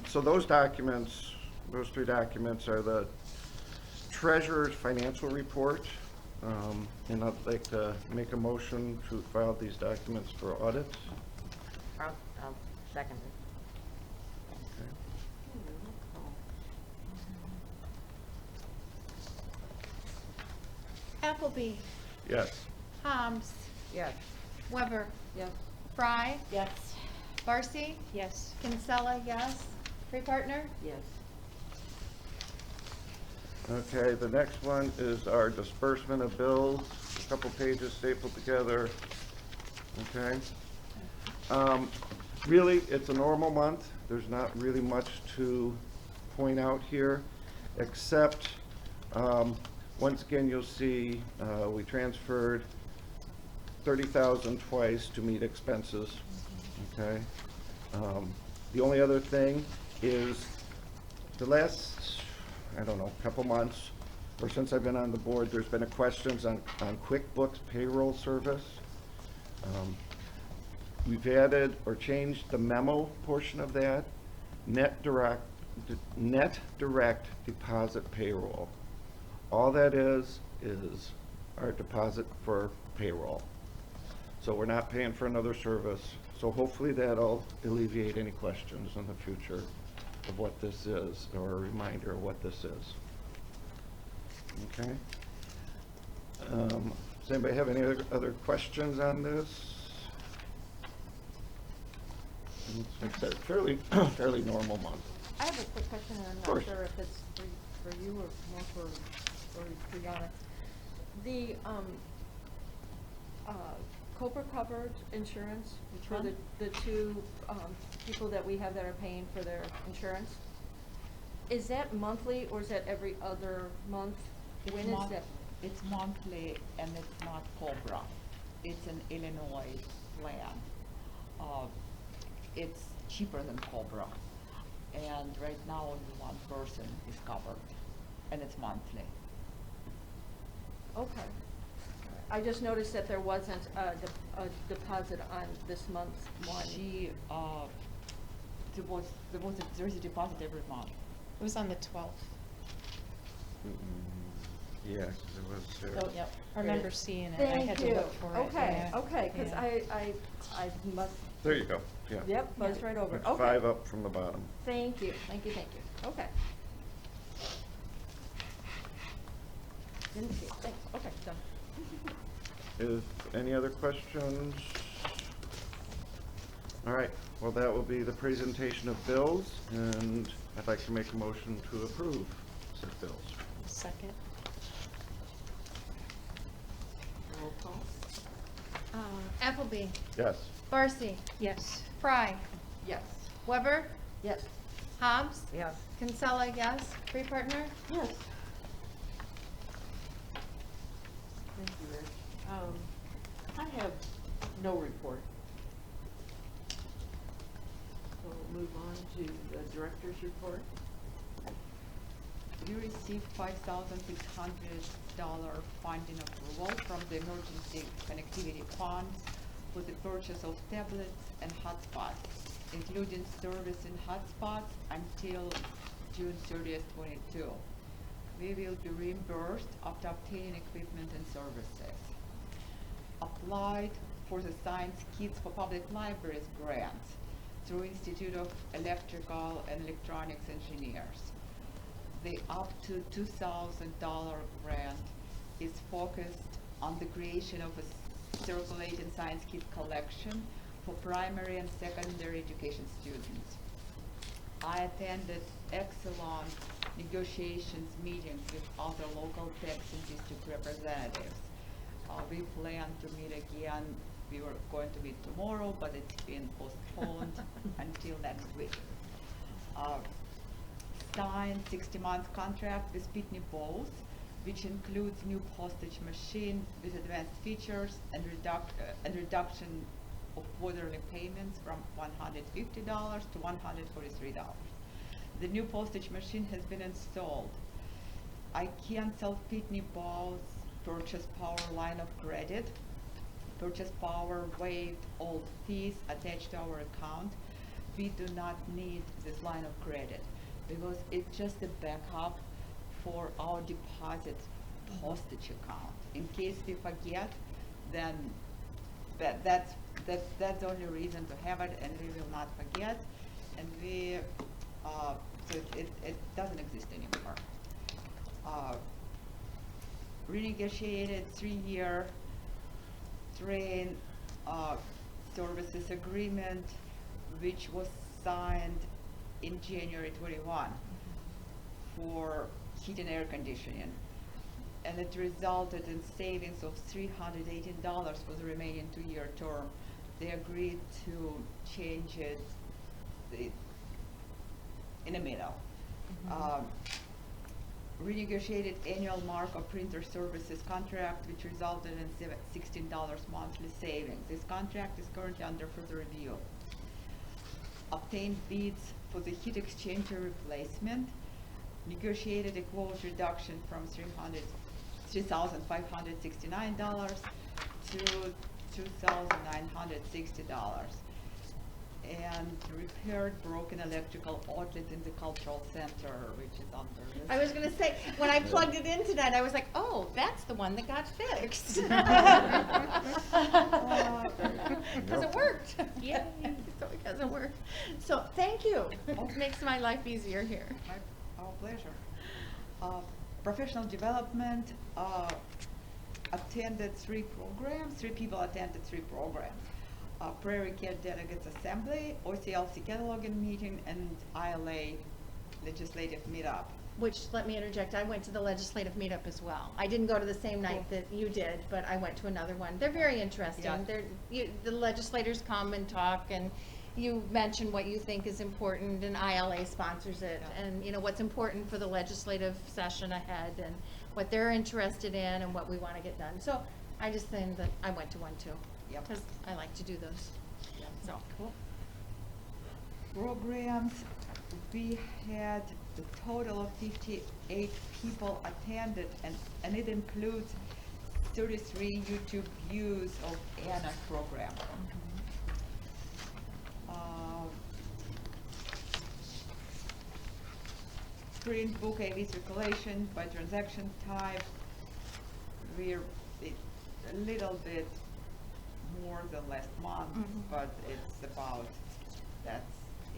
So those documents, those three documents are the treasurer's financial report, and I'd like to make a motion to file these documents for audit. I'll second it. Appleby, Yes. Hobbs, Yes. Weber, Yes. Fry, Yes. Barcy, Yes. Kinsella, yes. Free Partner, Yes. Okay, the next one is our disbursement of bills, a couple pages stapled together. Okay. Really, it's a normal month. There's not really much to point out here, except, once again, you'll see, we transferred 30,000 twice to meet expenses, okay? The only other thing is the last, I don't know, couple months, or since I've been on the board, there's been a questions on QuickBooks payroll service. We've added or changed the memo portion of that, net direct deposit payroll. All that is our deposit for payroll. So we're not paying for another service. So hopefully that'll alleviate any questions in the future of what this is, or a reminder of what this is. Okay? Does anybody have any other questions on this? It's like I said, fairly normal month. I have a quick question, and I'm Of not course. sure if it's for you or more for Brianna. The Cobra covered insurance Which for one? the two people that we have that are paying for their insurance. Is that monthly or is that every other month? When is that? It's monthly and it's not Cobra. It's an Illinois plan. It's cheaper than Cobra. And right now only one person is covered and it's monthly. Okay. I just noticed that there wasn't a deposit on this month's one. There is a deposit every month. it was on the 12th. Yes, it was. Oh, yep, I remember seeing it, I Thank had you. to look for it. Okay, yeah, okay, cause yeah. I must, There you go, yeah. yep, buzzed right over. It's Okay. 5 up from the bottom. Thank you. Okay. Didn't see it, thanks, okay, done. Is any other questions? All right, well, that will be the presentation of bills, and I'd like to make a motion to approve said bills. Second. Roll call. Appleby, Yes. Barcy, Yes. Fry, Yes. Weber, Yes. Hobbs, Yes. Kinsella, yes. Free Partner, Yes. Thank you, Rich. I have no report. So we'll move on to the director's report. We received $5,600 funding approval from the Emergency Connectivity Funds for the purchase of tablets and hotspots, including service in hotspots until June 30th, 22. We will be reimbursed after obtaining equipment and services. Applied for the Science Kits for Public Libraries grant through Institute of Electrical and Electronics Engineers. The up to $2,000 grant is focused on the creation of a circulating science kit collection for primary and secondary education students. I attended excellent negotiations meetings with other local techs and district representatives. We plan to meet again. We were going to meet tomorrow, but it's been postponed until next week. Signed 60-month contract with Pitney Bowes, which includes new postage machine with advanced features and reduction of quarterly payments from $150 to $143. The new postage machine has been installed. I canceled Pitney Bowes Purchase Power line of credit. Purchase Power waived all fees attached to our account. we do not need this line of credit because it's just a backup for our deposit postage account. In case we forget, then that's the only reason to have it, and we will not forget, and so it doesn't exist anymore. Renegotiated 3-year train services agreement, which was signed in January 21 for heat and air conditioning. And it resulted in savings of $318 for the remaining 2-year term. They agreed to change it in the middle. Renegotiated annual markup printer services contract, which resulted in $16 monthly savings. This contract is currently under further review. Obtained bids for the heat exchanger replacement. Negotiated a quote reduction from $3,569 to $2,960. And repaired broken electrical outlet in the cultural center, which is under this. I was gonna say, when I plugged it in tonight, I was like, oh, that's the one that got fixed. Cause it worked. Yay, so it doesn't work. So, thank you. It makes my life easier here. Our pleasure. Professional development, attended 3 programs. 3 people attended 3 programs. Prairie Cat Delegates Assembly, OCLC cataloging meeting, and ILA legislative meetup. Which, let me interject, I went to the legislative meetup as well. I didn't go to the same night that you did, but I went to another one. They're very interesting. Yeah. The legislators come and talk, and you mention what you think is important, and ILA sponsors it, Yeah. and you know what's important for the legislative session ahead, and what they're interested in, and what we want to get done. So I just think that I went to one too. Yep. Because I like to do those. Yep. So. Cool. Programs, we had a total of 58 people attended, and it includes 33 YouTube views of Anna's program. Print book AV circulation by transaction type. We're a little bit more than last month, but it's about, there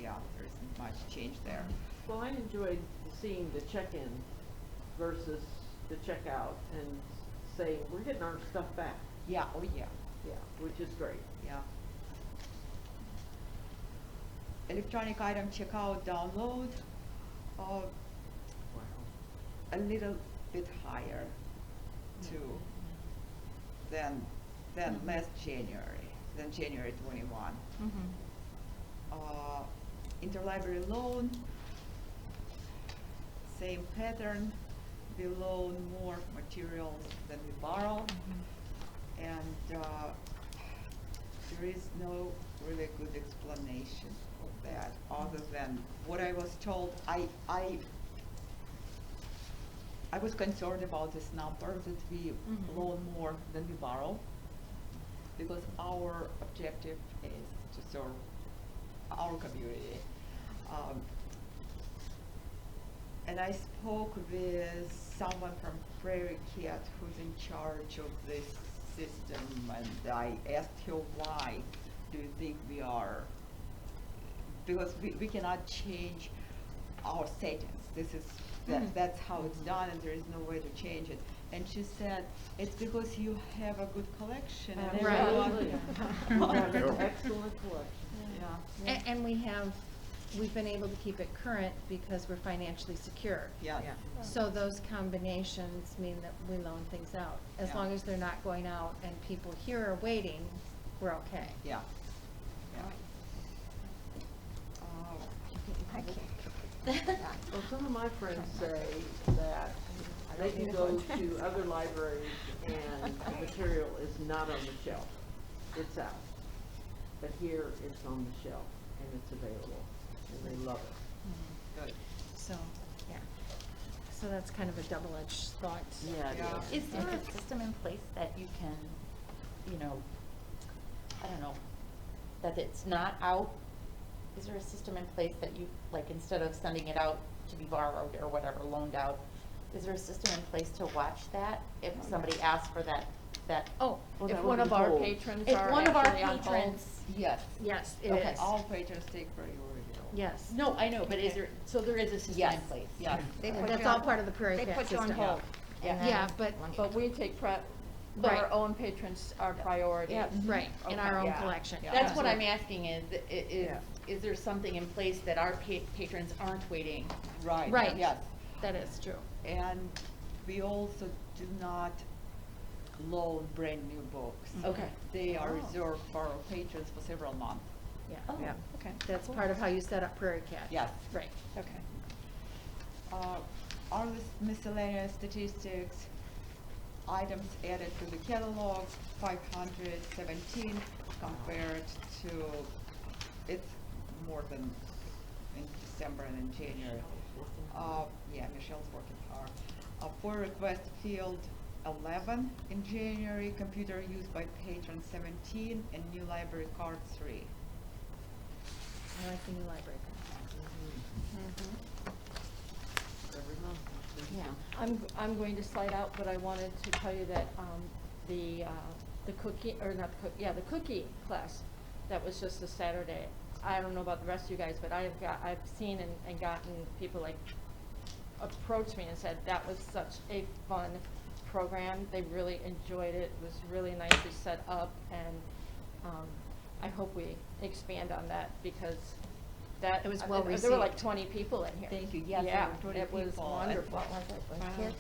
isn't much change there. Well, I enjoyed seeing the check-in versus the checkout and saying, we're getting our stuff back. Yeah, oh yeah, Yeah, which is great. yeah. Electronic item checkout download, Wow. a little bit higher too than last January, than January 21. Interlibrary loan, same pattern. We loan more materials than we borrow, and there is no really good explanation for that, other than what I was told. I was concerned about this number, that we loan more than we borrow, because our objective is to serve our community. And I spoke with someone from Prairie Cat who's in charge of this system, and I asked her, why do you think we are, because we cannot change our settings. That's how it's done, and there is no way to change it. And she said, it's because you have a good collection, and everyone. Absolutely. You have an excellent collection. Yeah. And we've been able to keep it current because we're financially secure. Yeah. So those combinations mean that we loan things out. As Yeah. long as they're not going out and people here are waiting, we're okay. Yeah. Yeah. Well, some of my friends say that they can go to other libraries and the material is not on the shelf. It's out. But here it's on the shelf and it's available, and they love it. Good. So, yeah. So that's kind of a double-edged thought. Yeah, it Yeah. is. Is there a system in place that you can, I don't know, that it's not out is there a system in place that you, like, instead of sending it out to be borrowed or whatever, loaned out, is there a system in place to watch that if somebody asks for that? Oh, Well, If that one would of be our hold. patrons if are one of our actually on hold. patrons, Yes. yes, it Okay. is. All patrons take priority. Yes. No, I know, but is there, so there is a system Yes, in place? yes. They And put that's you all on- part of the Prairie They Cat put you on system. hold. And Yeah, then- but But we take for Right. our own patrons, our priority. Yes. right, in our Okay, own yeah. collection. Yeah. That's what I'm asking Yeah. is there something in place that our patrons aren't waiting? Right. Right. Yes. That is true. And we also do not loan brand new books. Okay. They are Oh. reserved for our patrons for several months. Yeah. Yeah. Okay. That's part of how you set up Prairie Cat. Yes. Right. Okay. Our miscellaneous statistics, items added to the catalog, 517 compared to, it's more than in December and in January. Yeah, Michelle's working hard. For request field, 11 in January, computer used by patron 17, and new library card 3. I like the new library. Every month. Yeah. I'm going to slide out, but I wanted to tell you that, the cookie, or not the cookie, yeah, the cookie class, that was just this Saturday. I don't know about the rest of you guys, but I've seen and gotten people like approach me and said that was such a fun program. They really enjoyed it. It was really nicely set up, and, I hope we expand on that because that. It was I- well There were like received. 20 people in here. Thank you. Yes, there Yeah, were 20 it was people. wonderful.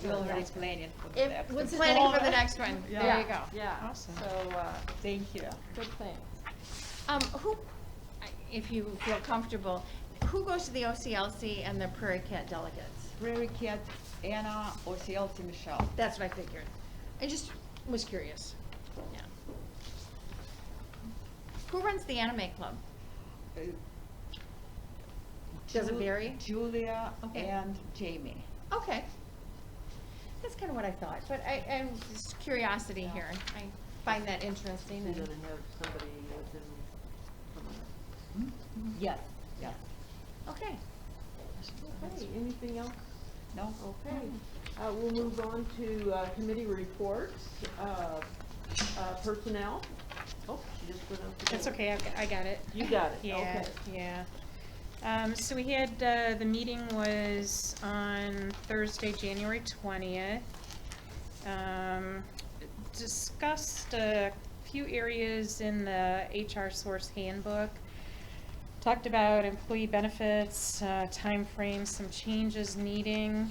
We're already planning for the It next was one. planning for the next one. Yeah. There you go. Yeah, Awesome. so, Thank you. good things. Who, if you feel comfortable, who goes to the OCLC and the Prairie Cat delegates? Prairie Cat, Anna, OCLC, Michelle. That's what I figured. I just was curious. Yeah. Who runs the anime club? Uh, Does it vary? Julia Okay. and Jamie. Okay. That's kind of what I thought, but I'm just curiosity here. I find that interesting You're and. gonna have somebody who's in, from Yes. Yes. Okay. Okay, anything else? No? Okay, we'll move on to, committee reports, personnel. Oh, she just put up the. That's okay, I got it. You got it, Yeah, okay. yeah. So we had, the meeting was on Thursday, January 20th. Discussed a few areas in the HR Source Handbook. Talked about employee benefits, timeframes, some changes needing.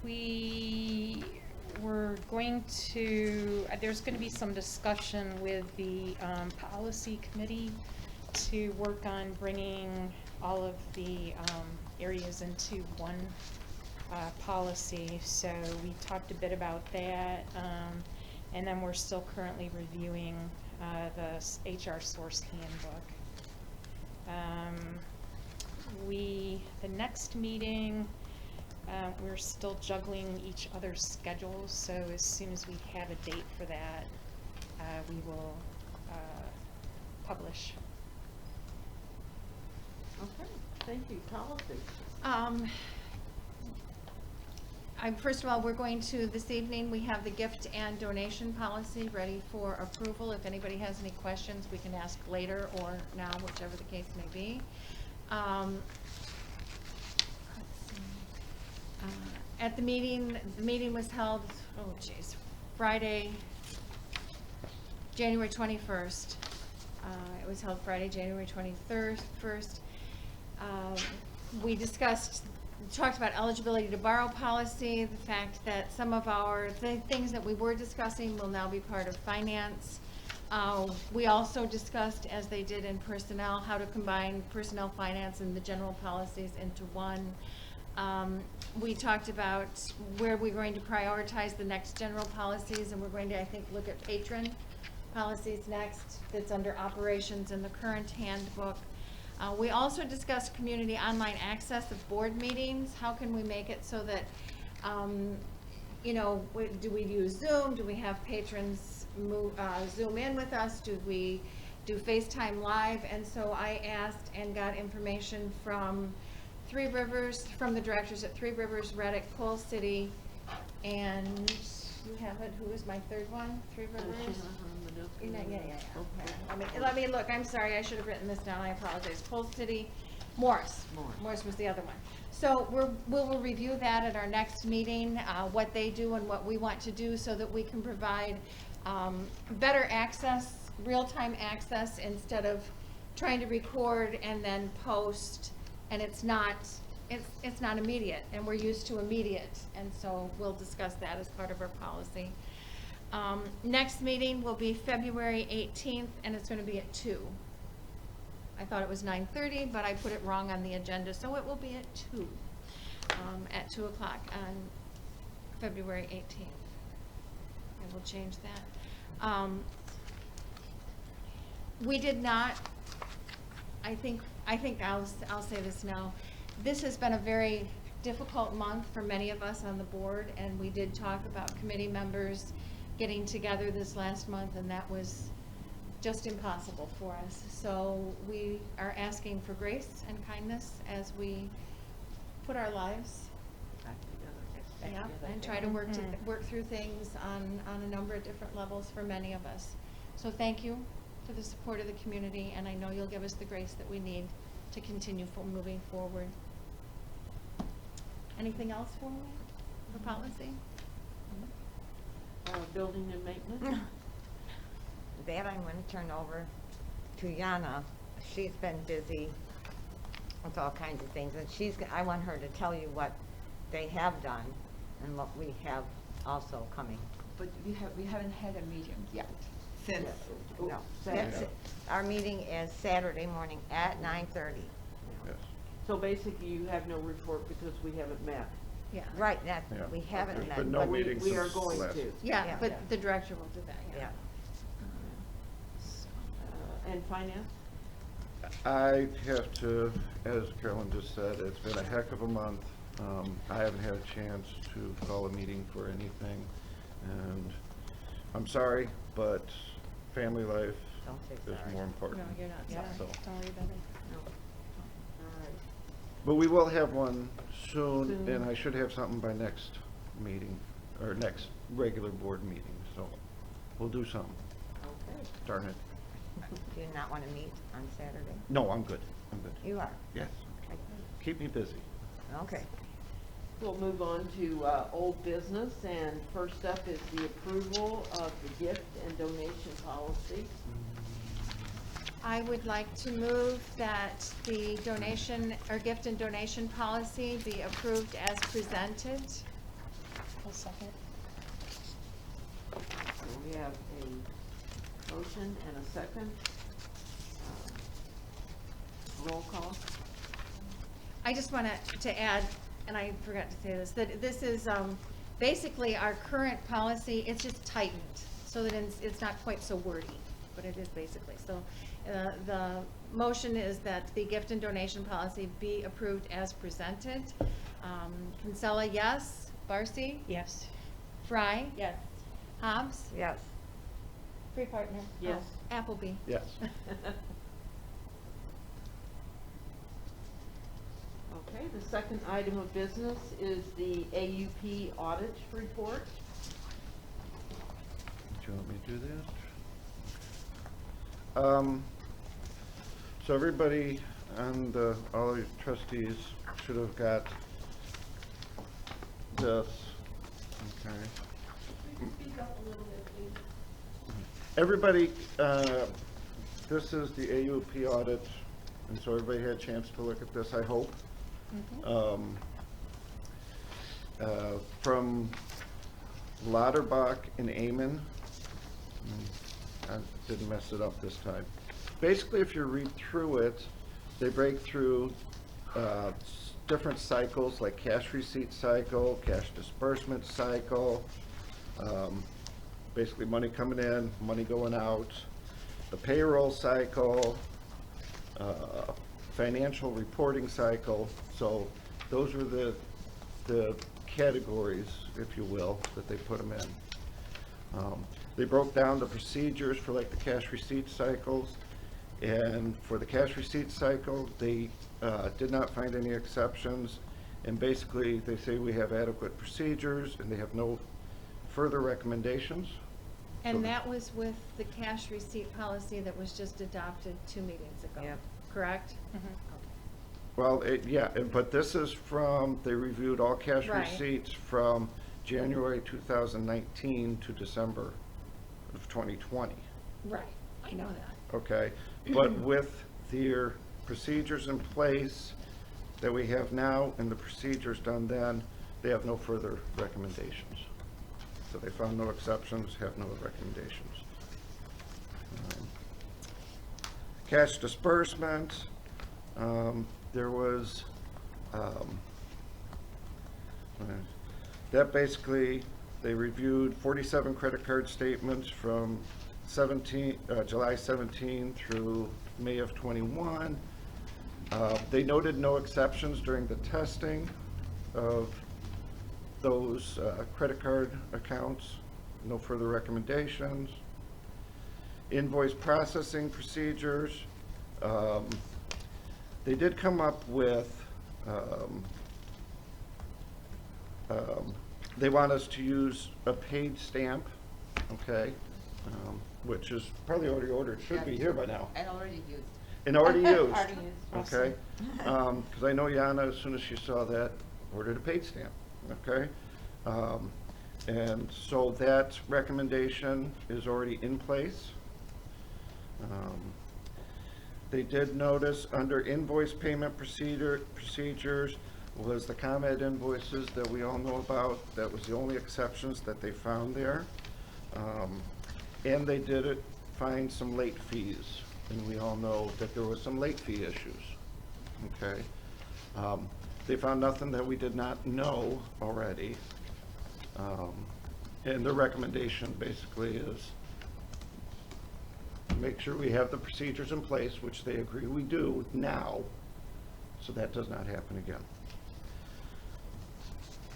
We were going to, there's gonna be some discussion with the, policy committee to work on bringing all of the, areas into one, policy. So we talked a bit about that, and then we're still currently reviewing, the HR Source Handbook. The next meeting, we're still juggling each other's schedules, so as soon as we have a date for that, we will, publish. Okay, thank you, policy. First of all, we're going to, this evening, we have the gift and donation policy ready for approval. If anybody has any questions, we can ask later or now, whichever the case may be. Let's see. At the meeting was held, Friday, January 21st. It was held Friday, January 21st. We talked about eligibility to borrow policy, the fact that some of the things that we were discussing will now be part of finance. We also discussed, as they did in personnel, how to combine personnel, finance, and the general policies into one. We talked about where we're going to prioritize the next general policies, and we're going to, I think, look at patron policies next. That's under operations in the current handbook. We also discussed community online access of board meetings. How can we make it so that, do we use Zoom? Do we have patrons Zoom in with us? Do we do FaceTime Live, and so I asked and got information from Three Rivers, from the directors at Three Rivers, Reddick, Coal City, and you have it, who is my third one? Three Rivers? Yeah. Okay. Let me look, I'm sorry, I should have written this down, I apologize. Coal City, Morris. Morris was the other one. So we'll review that at our next meeting, what they do and what we want to do so that we can provide better access, real-time access, instead of trying to record and then post, and it's not immediate, and we're used to immediate, and so we'll discuss that as part of our policy. Next meeting will be February 18th, and it's going to be at 2. I thought it was 9:30, but I put it wrong on the agenda, so it will be at 2, at 2 o'clock on February 18th. I will change that. We did not, I think I'll say this now. This has been a very difficult month for many of us on the board, and we did talk about committee members getting together this last month, and that was just impossible for us. So we are asking for grace and kindness as we put our lives, yeah, and try to work through things on a number of different levels for many of us. So thank you for the support of the community, and I know you'll give us the grace that we need to continue moving forward. Anything else for me, for policy? Building and maintenance? That I'm going to turn over to Yana. She's been busy with all kinds of things, and I want her to tell you what they have done and what we have also coming. But we haven't had a meeting yet since. No, Saturday. that's it. Our meeting is Saturday morning at 9:30. Yes. So basically, you have no report because we haven't met. Yeah. Right, Yeah. we haven't There's met. been no but meetings We are since going last- to. Yeah, Yeah. but the director will do that, yeah. Yeah. And finance? I have to, as Carolyn just said, it's been a heck of a month. I haven't had a chance to call a meeting for anything, and I'm sorry, but family life Don't say is sorry. more important. No, you're not, Yeah. sorry. So, Don't worry about it. No. All right. but we will have one soon, Soon. and I should have something by next meeting, or next regular board meeting, so we'll do something. Okay. Darn it. Do you not want to meet on Saturday? No, I'm good. I'm good. You are? Yes. Okay. Keep me busy. Okay. We'll move on to old business, and first up is the approval of the gift and donation policy. I would like to move that the donation, or gift and donation policy be approved as presented. I'll second. So we have a motion and a second. Roll call. I just want to add, and I forgot to say this, that this is basically our current policy. It's just tightened so that it's not quite so wordy, but it is basically. So the motion is that the gift and donation policy be approved as presented. Kinsella, yes. Barcy? Yes. Fry? Yes. Hobbs? Yes. Free partner? Yes. Oh, Appleby? Yes. Okay, the second item of business is the AUP audit report. Do you want me to do this? So everybody and all your trustees should have got this. Okay. Everybody, this is the AUP audit, and so everybody had a chance to look at this, I hope. From Lauterbach and Amen. I didn't mess it up this time. Basically, if you read through it, they break through different cycles, like cash receipt cycle, cash disbursement cycle, basically money coming in, money going out, the payroll cycle, financial reporting cycle. So those are the categories, if you will, that they put them in. They broke down the procedures for like the cash receipt cycles, And for the cash receipt cycle, they did not find any exceptions. And basically, they say we have adequate procedures and they have no further recommendations. So And that was with the cash receipt policy that was just adopted 2 meetings ago, Yep. correct? Well, but this is from, they reviewed all cash Right. receipts from January 2019 to December of 2020. Right, I know that. Okay, but with their procedures in place that we have now and the procedures done then, they have no further recommendations. So they found no exceptions, have no recommendations. Cash disbursement, there was, that basically, they reviewed 47 credit card statements from July 17 through May of 21. They noted no exceptions during the testing of those credit card accounts, no further recommendations. Invoice processing procedures, they did come up with, they want us to use a paid stamp, okay, which is probably already ordered, should be here by now. And already used. And already used. Already used. Okay, because I know Yana, as soon as she saw that, ordered a paid stamp, okay? And so that recommendation is already in place. They did notice under invoice payment procedures was the ComEd invoices that we all know about. That was the only exceptions that they found there. And they did find some late fees, and we all know that there was some late fee issues, okay? They found nothing that we did not know already. And the recommendation basically is make sure we have the procedures in place, which they agree we do now, so that does not happen again.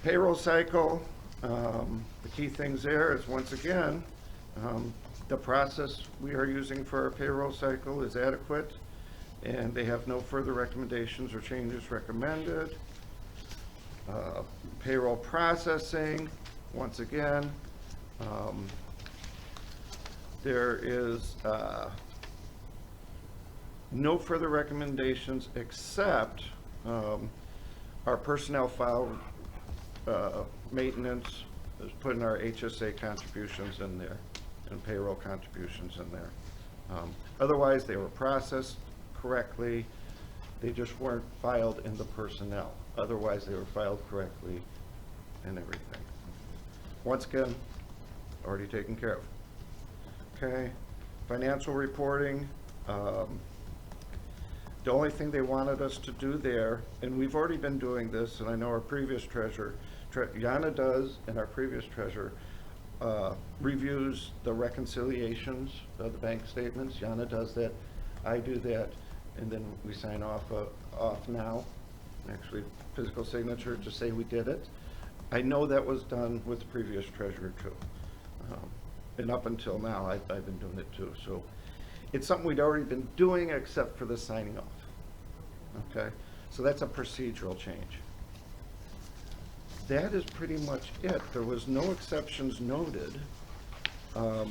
Payroll cycle, the key things there is, once again, the process we are using for our payroll cycle is adequate, and they have no further recommendations or changes recommended. Payroll processing, once again, there is no further recommendations except our personnel file maintenance is putting our HSA contributions in there and payroll contributions in there. Otherwise, they were processed correctly. They just weren't filed in the personnel. Otherwise, they were filed correctly and everything. Once again, already taken care of. Okay, financial reporting. The only thing they wanted us to do there, and we've already been doing this, and I know our previous treasurer, Yana does, and our previous treasurer reviews the reconciliations of the bank statements. Yana does that, I do that, and then we sign off now, actually physical signature to say we did it. I know that was done with the previous treasurer too. And up until now, I've been doing it too. So it's something we'd already been doing except for the signing off. Okay, so that's a procedural change. That is pretty much it. There was no exceptions noted. Does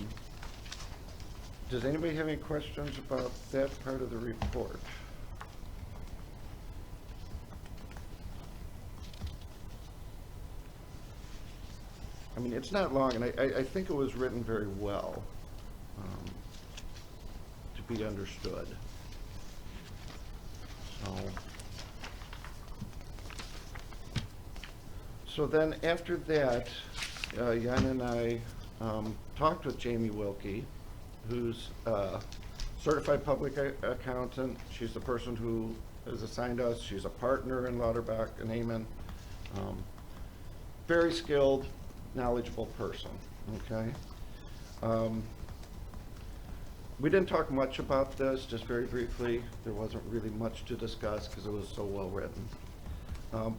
anybody have any questions about that part of the report? I mean, it's not long, and I think it was written very well to be understood. So then after that, Jan and I talked with Jamie Wilkie, who's a certified public accountant. She's the person who is assigned us. She's a partner in Lauterbach and Amen. Very skilled, knowledgeable person, okay? We didn't talk much about this, just very briefly. There wasn't really much to discuss because it was so well written.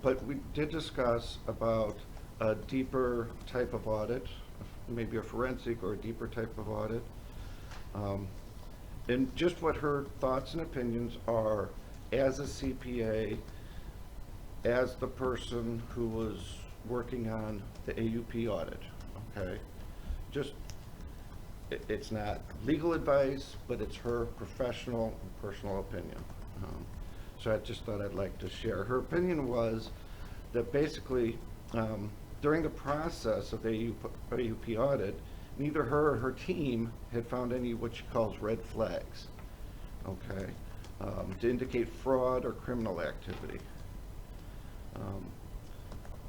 But we did discuss about a deeper type of audit, maybe a forensic or a deeper type of audit. And just what her thoughts and opinions are as a CPA, as the person who was working on the AUP audit, okay? Just, it's not legal advice, but it's her professional and personal opinion. So I just thought I'd like to share. Her opinion was that basically, during the process of the AUP audit, neither her or her team had found any what she calls red flags, okay, to indicate fraud or criminal activity.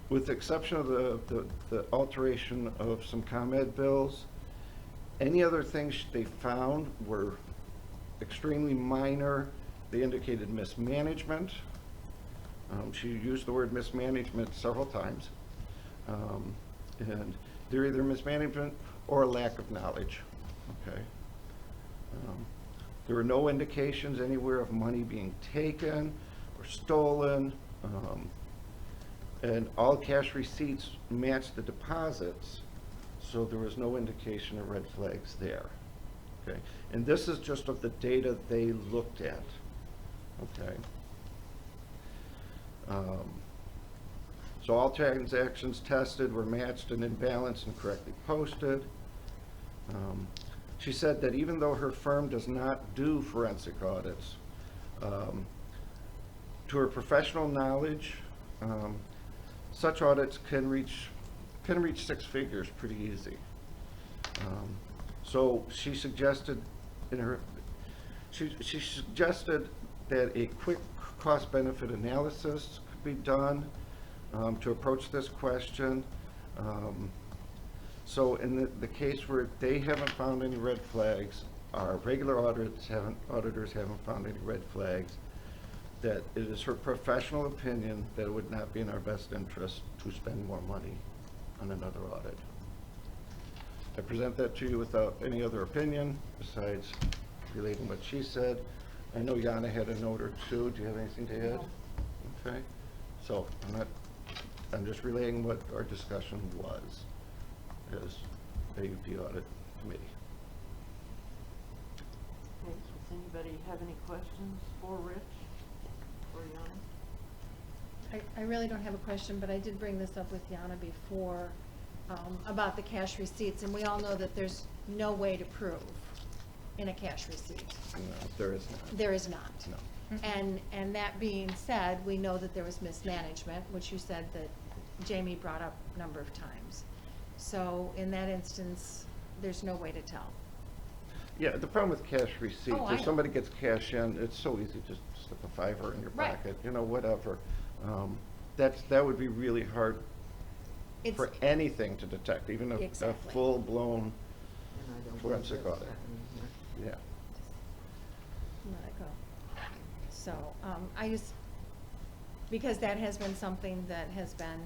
With the exception of the alteration of some ComEd bills, any other things they found were extremely minor. They indicated mismanagement. She used the word mismanagement several times. And they're either mismanagement or a lack of knowledge, okay? There were no indications anywhere of money being taken or stolen. And all cash receipts matched the deposits, so there was no indication of red flags there, okay? And this is just of the data they looked at, okay? So all transactions tested were matched and in balance and correctly posted. She said that even though her firm does not do forensic audits, to her professional knowledge, such audits can reach 6 figures pretty easy. So she suggested she suggested that a quick cost-benefit analysis could be done to approach this question. So in the case where they haven't found any red flags, our regular auditors haven't found any red flags, that it is her professional opinion that it would not be in our best interest to spend more money on another audit. I present that to you without any other opinion besides relating what she said. I know Yana had a note or two. Do you have anything to add? Okay. So I'm just relaying what our discussion was as AUP Audit Committee. Okay, does anybody have any questions for Rich or Yana? I really don't have a question, but I did bring this up with Yana before, about the cash receipts, and we all know that there's no way to prove in a cash receipt. No, there is not. There is not. No. And that being said, we know that there was mismanagement, which you said that Jamie brought up a number of times. So in that instance, there's no way to tell. Yeah, the problem with cash receipts, Oh, I if know. somebody gets cash in, it's so easy, just slip a $5 in your Right. pocket, you know, whatever. That would be really hard It's- for anything to detect, even a Exactly. full-blown, And I don't Forensic believe that's audit. happening here. yeah. Let it go. So, I just, because that has been something that has been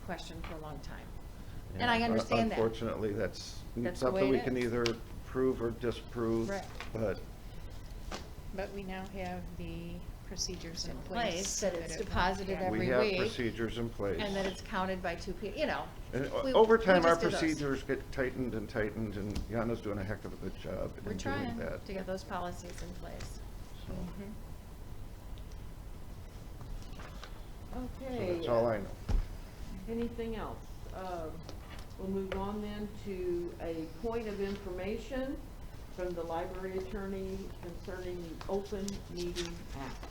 questioned for a long time. And I Yeah, understand that. Unfortunately, that's That's the something way we it can is. either prove or disprove, Right. but But we now have the procedures in In place. place, so that it's it won't deposited happen. every we have week, procedures in place. and that it's counted by two people, you know. And we- over we time, our just do those. procedures get tightened, and Yana's doing a heck of a good job We're in doing trying that. to get those policies in place. So Mhm. Okay. that's all I know. Anything else? We'll move on then to a point of information from the library attorney concerning the Open Meeting Act.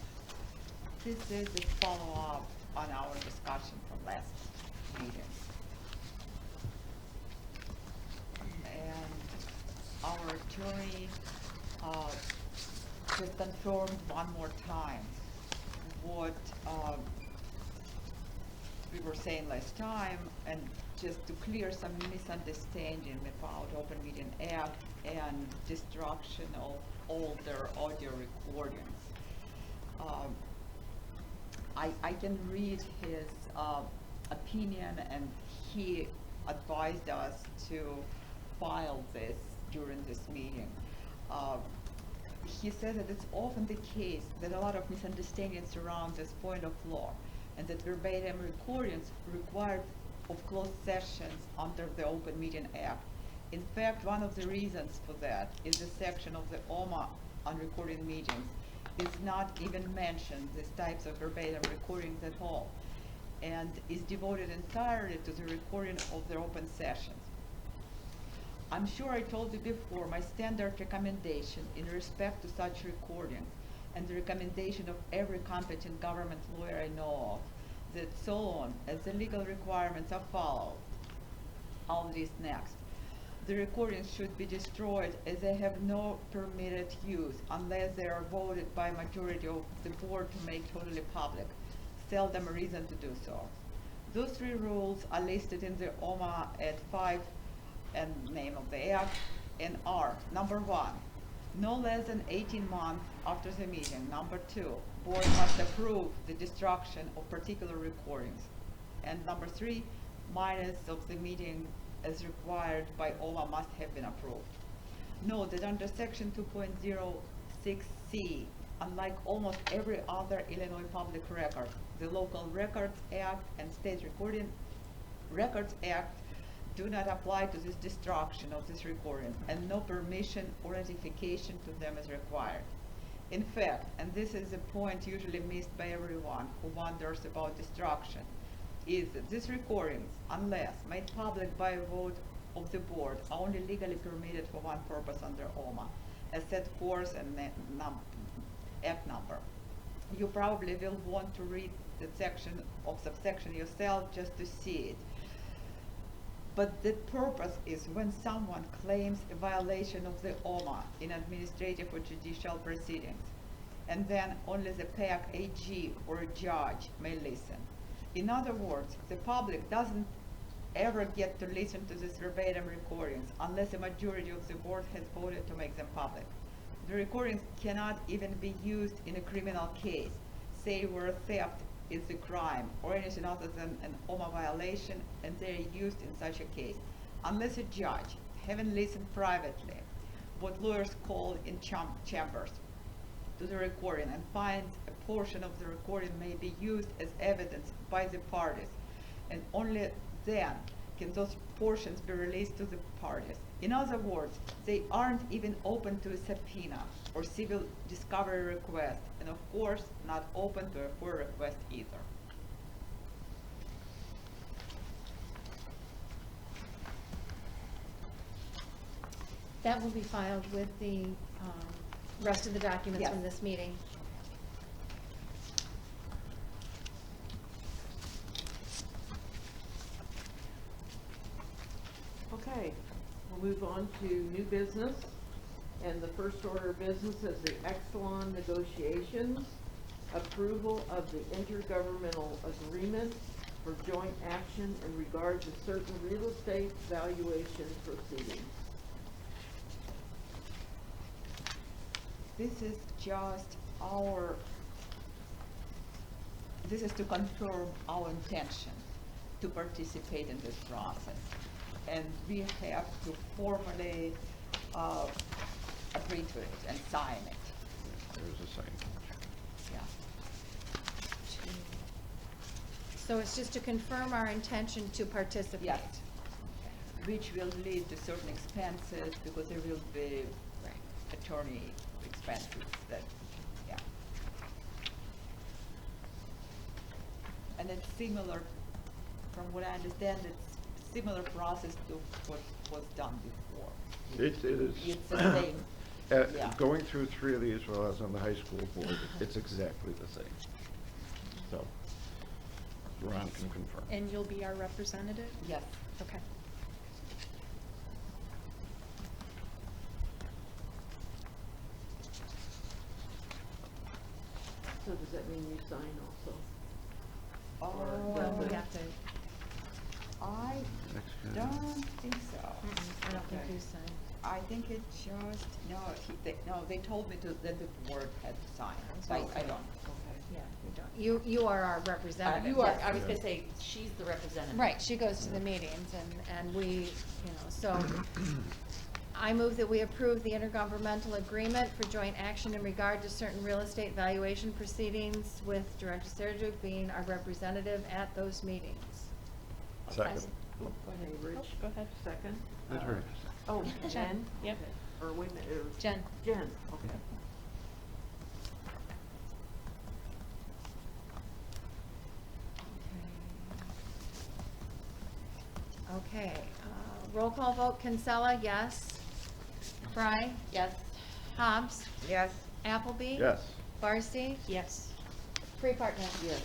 This is a follow-up on our discussion from last meeting. And our attorney just confirmed one more time what we were saying last time, and just to clear some misunderstanding about Open Meeting Act and destruction of older audio recordings. I can read his opinion, and he advised us to file this during this meeting. He said that it's often the case that a lot of misunderstandings surround this point of law, and that verbatim recordings required of closed sessions under the Open Meeting Act. In fact, one of the reasons for that is a section of the on recording meetings. It's not even mentioned, these types of verbatim recordings at all, and is devoted entirely to the recording of the open sessions. I'm sure I told you before my standard recommendation in respect to such recordings, and the recommendation of every competent government lawyer I know of, that so long as the legal requirements are followed, I'll list next. The recordings should be destroyed as they have no permitted use unless they are voted by a majority of the board to make totally public. Seldom a reason to do so. Those three rules are listed in the OMA at 5 and name of the act and are: number 1, no less than 18 months after the meeting. Number 2, board must approve the destruction of particular recordings. And number 3, minutes of the meeting as required by OMA must have been approved. Note that under section 2.06C, unlike almost every other Illinois public record, the Local Records Act and State Recording Records Act do not apply to this destruction of this recording, and no permission or notification to them is required. In fact, and this is a point usually missed by everyone who wonders about destruction, is that these recordings, unless made public by a vote of the board, are only legally permitted for one purpose under OMA, as set forth in the Act number. You probably will want to read the section of subsection yourself just to see it. But the purpose is when someone claims a violation of the OMA in administrative or judicial proceedings, and then only the PAC AG or a judge may listen. In other words, the public doesn't ever get to listen to these verbatim recordings unless a majority of the board has voted to make them public. The recordings cannot even be used in a criminal case, say where theft is the crime or anything other than an OMA violation, and they are used in such a case, unless a judge, having listened privately, what lawyers call in chambers, to the recording and finds a portion of the recording may be used as evidence by the parties, and only then can those portions be released to the parties. In other words, they aren't even open to a subpoena or civil discovery request, and of course not open to a FOIA request either. That will be filed with the rest of the documents Yes. from this meeting. Okay, we'll move on to new business. And the first order of business is the Exelon negotiations, approval of the intergovernmental agreement for joint action in regard to certain real estate valuation proceedings. This is just this is to confirm our intention to participate in this process. And we have to formally agree to it and sign it. There's a sign. Yeah. So it's just to confirm our intention to participate. Yes. Which will lead to certain expenses because there will be Right. attorney expenses that, yeah. And it's similar, from what I understand, it's similar process to what was done before. It is. It's the same, yeah. Going through 3 of these while I was on the high school board, it's exactly the same. So, Ron can confirm. And you'll be our representative? Yes. Okay. So does that mean you sign also? Oh, Well, we have to, I Next guy. don't think so. I don't think Okay. you signed. I think it just, no, they told me that the board had to sign, so I Okay. don't. Okay. Yeah, you don't. You are our representative. You are, yes. I was gonna say, she's the representative. Right, she goes to the meetings and we, so I move that we approve the intergovernmental agreement for joint action in regard to certain real estate valuation proceedings with Director Sergic being our representative at those meetings. Second. Okay, Rich. Go ahead. Second. That's right. Oh, Jen? Yep. Okay. Or wait a minute, Jen. Jen, okay. Okay, roll call vote, Kinsella, yes. Fry? Yes. Hobbs? Yes, Appleby? Yes. Barcy? Yes. Free partner? Yes.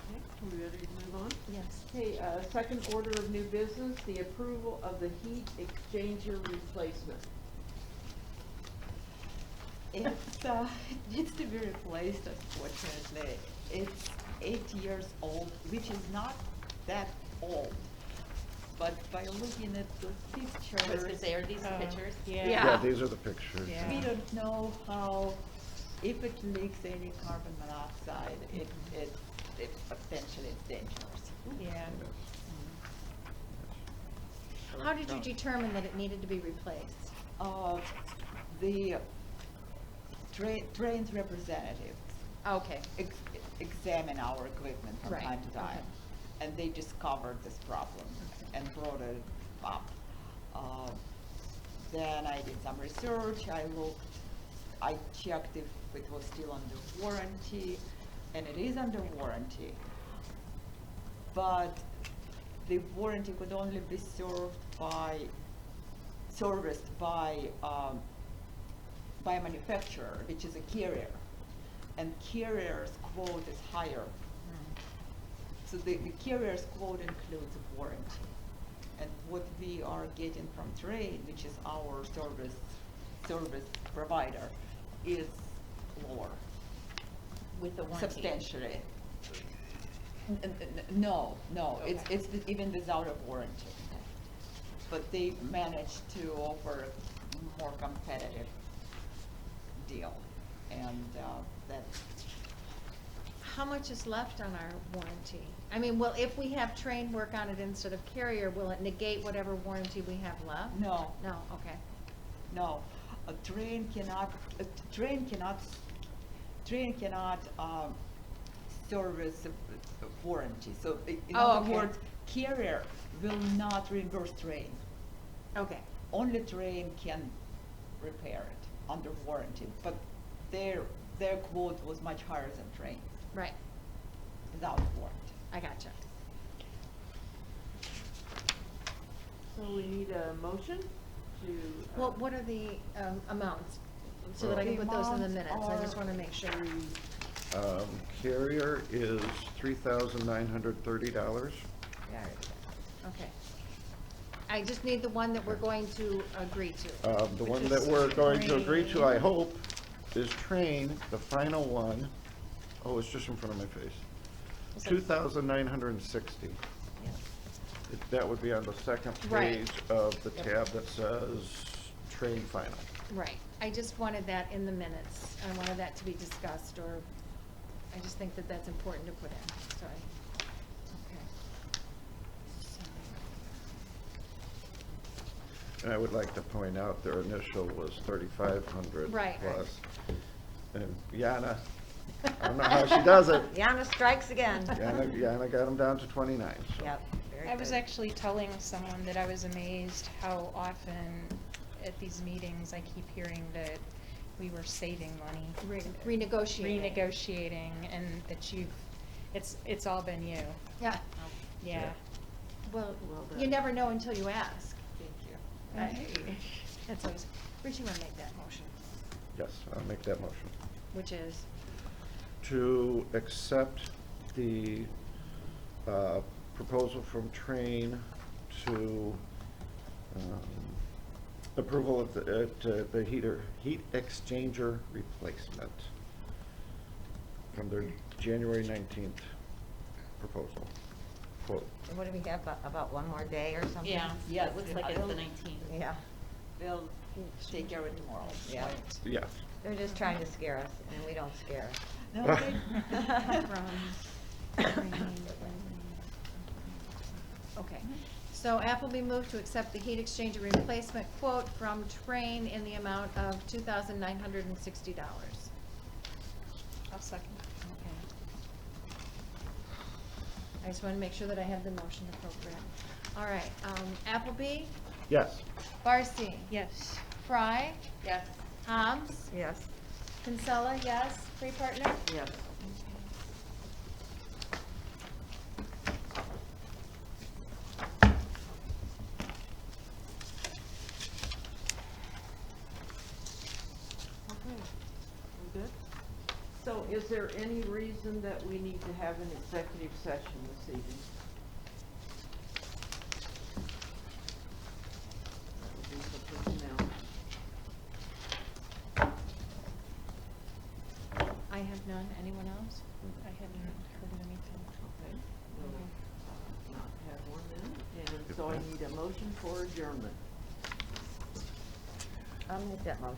Are we ready to move on? Yes. Okay, second order of new business, the approval of the heat exchanger replacement. It needs to be replaced, unfortunately. It's 8 years old, which is not that old. But by looking at the I was pictures, gonna say, are these Oh, pictures? Yeah. Yeah, these are the pictures. Yeah. we don't know how, if it leaks any carbon monoxide, it potentially is dangerous. Yeah. How did you determine that it needed to be replaced? The trained representatives Okay, examine our equipment from Right, time to time. okay. And they discovered this problem and brought it up. Then I did some research, I checked if it was still under warranty, and it is under warranty. But the warranty could only be serviced by a manufacturer, which is a carrier. And carrier's quote is higher. So the carrier's quote includes a warranty. And what we are getting from Trade, which is our service provider, is lower, With the warranty? substantially. No, Okay. it's even without a warranty. But they managed to offer a more competitive deal, and that. how much is left on our warranty? I mean, well, if we have train work on it instead of carrier, will it negate whatever warranty we have left? No, No, okay. no, a train cannot service a warranty. So in Oh, other okay. words, carrier will not reimburse train. Okay, Only train can repair it under warranty, but their quote was much higher than train right, without warranty. I gotcha. So we need a motion to. Well, what are the amounts? So that I can The put those in the amounts minutes, I just are- wanna make sure. Carrier is $3,930. Yeah, okay. I just need the one that we're going to agree to. The Which one that is we're going to agree to, I Train. hope, is Train, the final one. Oh, it's just in front of my face. Is it- 2,960. Yeah. That would be on the second Right. page of the tab that says Train Final. Right, I just wanted that in the minutes, I wanted that to be discussed, or, I just think that that's important to put in, sorry. Okay. And I would like to point out their initial was 3,500 Right. plus. And Yana, I don't know how she does it. Yana strikes again. Yana got them down to 29, so. Yep, very I was good. actually telling someone that I was amazed how often at these meetings I keep hearing that we were saving money. Renegotiating. Renegotiating, and that it's all been you. Yeah, Yeah. well, Well you done. never know until you ask. Thank you. That's always, Rich, you wanna make that motion, Yes, I'll make that motion. which is, To accept the proposal from Train to approval of the heat exchanger replacement from their January 19th proposal. Quote. What do we have, about one more day or something? Yeah, Yes, it looks like it's I'll- the 19th. Yeah, We'll take care of it tomorrow. yeah. Yeah. They're just trying to scare us, and we don't scare. No, okay. So Appleby moved to accept the heat exchanger replacement quote from Train in the amount of $2,960. I'll second. Okay. I just want to make sure that I have the motion appropriate. All right, Appleby, Yes. Barcy. Yes. Fry. Yes. Hobbs. Yes. Kinsella, yes. Free Partner. Yes. Okay, we're good? So is there any reason that we need to have an executive session this evening? That would be for personnel. I have none. Anyone else? I hadn't heard of anything. Okay, we'll not have one then, and so I need a motion for adjournment. I'll make that motion.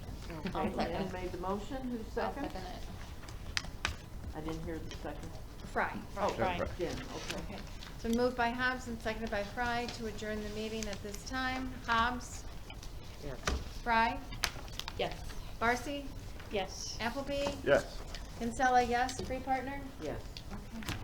I'll Okay, second. Lynn made the motion, who's I'll second? second it. I didn't hear the second. Fry. Oh, Fry. Jen, okay. Okay. So moved by Hobbs and seconded by Fry to adjourn the meeting at this time. Hobbs. Yes. Fry. Yes. Barcy. Yes. Appleby. Yes. Kinsella, yes. Free Partner. Yes. Okay.